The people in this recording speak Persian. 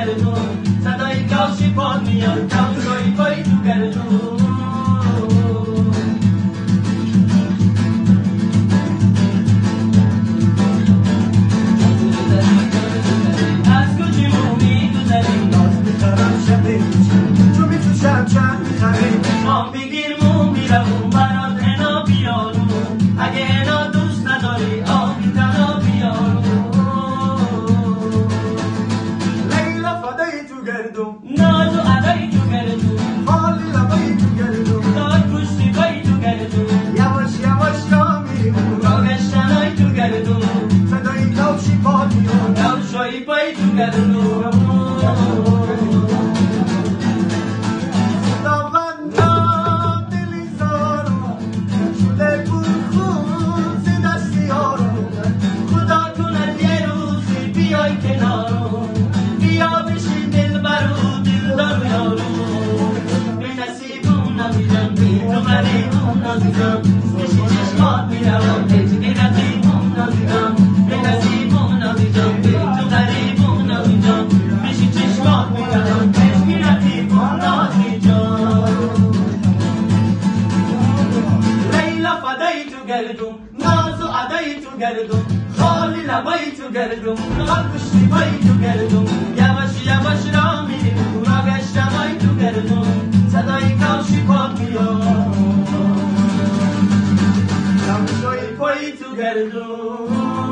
گردون صدای کاشی پاد میاد کمشوی پای تو گردون از کوچیمون میگذریم ناز میخرم شب تو میتو شب چند میخریم شام بگیر مون میرم برات هنا بیارم اگه هنا دوست نداری آبی تنا بیارم لیلا فدای تو گردم ناز و ادای تو گردم حالی لبای تو گردم داد پشتی پای تو گردم یواش یواش را میریم را گشتنای تو گردم صدای کاشی پاد میاد کاشوی پای تو گردم میشی چشمات میروم هیچ غیرتیمون نازیدم به نصیبون نازیدم به تو غریبون نازیدم میشی چشمات میروم هیچ غیرتیمون نازیدم لیلا فدای تو گردم ناز و ادای تو گردم خالی لبای تو گردم نقل پشتی پای تو گردم یواش یواش را میریم را گشتمای تو گردم صدای کاشی پاد میاد کمشوی پای تو گردون